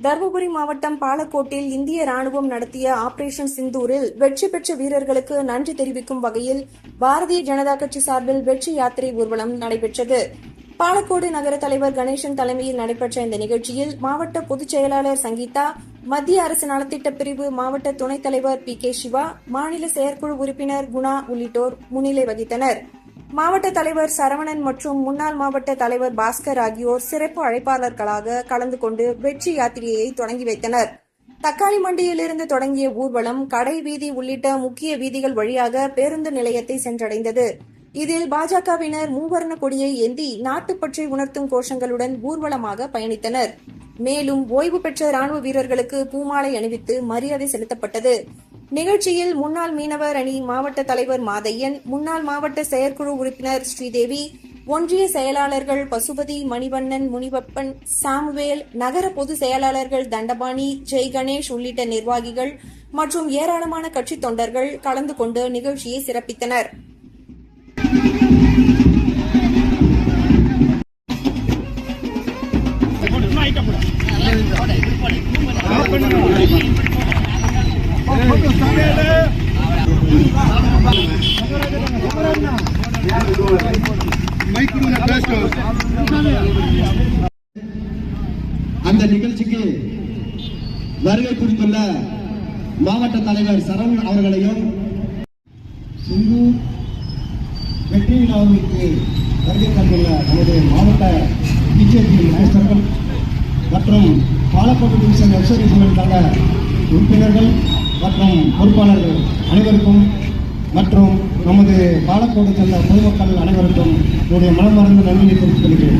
தருமபுரி மாவட்டம் பாலக்கோட்டில் இந்திய ராணுவம் நடத்திய ஆபரேஷன் சிந்தூரில் வெற்றி பெற்ற வீரர்களுக்கு நன்றி தெரிவிக்கும் வகையில் பாரதிய ஜனதா கட்சி சார்பில் வெற்றி யாத்திரை ஊர்வலம் நடைபெற்றது. பாலக்கோடு நகர தலைவர் கணேசன் தலைமையில் நடைபெற்ற இந்த நிகழ்ச்சியில் மாவட்ட பொதுச் செயலாளர் சங்கீதா, மத்திய அரசு நலத்திட்ட பிரிவு மாவட்ட துணைத் தலைவர் பி.கே. சிவா, மாநில செயற்குழு உறுப்பினர் குணா உள்ளிட்டோர் முன்னிலை வகித்தனர். மாவட்ட தலைவர் சரவணன் மற்றும் முன்னாள் மாவட்ட தலைவர் பாஸ்கர் ஆகியோர் சிறப்பு அழைப்பாளர்களாக கலந்து கொண்டு வெற்றி யாத்திரையை தொடங்கி வைத்தனர். தக்காளி மண்டியிலிருந்து தொடங்கிய ஊர்வலம் கடை வீதி உள்ளிட்ட முக்கிய வீதிகள் வழியாக பேருந்து நிலையத்தை சென்றடைந்தது. இதில் பாஜகவினர் மூவர்ண கொடியை ஏந்தி நாட்டுப்பற்றை உணர்த்தும் கோஷங்களுடன் ஊர்வலமாக பயணித்தனர். மேலும் ஓய்வு பெற்ற ராணுவ வீரர்களுக்கு பூமாலை அணிவித்து மரியாதை செலுத்தப்பட்டது. நிகழ்ச்சியில் முன்னாள் மீனவர் அணி மாவட்ட தலைவர் மாதையன், முன்னாள் மாவட்ட செயற்குழு உறுப்பினர் ஸ்ரீதேவி, ஒன்றிய செயலாளர்கள் பசுபதி, மணிவண்ணன், முனிவப்பன், சாமுவேல், நகர பொதுச் செயலாளர்கள் தண்டபாணி, ஜெய் கணேஷ் உள்ளிட்ட நிர்வாகிகள் மற்றும் ஏராளமான கட்சி தொண்டர்கள் கலந்து கொண்டு நிகழ்ச்சியை சிறப்பித்தனர். அந்த நிகழ்ச்சிக்கு வருகை புரிந்துள்ள மாவட்ட தலைவர் சரவணன் அவர்களையும், சிந்தூர் வெற்றி விழாவிற்கு வருகை தந்துள்ள நமது மாவட்ட பிஜேபி அமைச்சர்கள் மற்றும் பாலக்கோடு டிவிஷன் எக்ஸர்வீஸ்மென்ட் கழக உறுப்பினர்கள் மற்றும் பொறுப்பாளர்கள் அனைவருக்கும் மற்றும் நமது பாலக்கோடு சென்ற பொதுமக்கள் அனைவருக்கும் என்னுடைய மனமார்ந்த நன்றியை தெரிவித்துக் கொள்கிறேன்.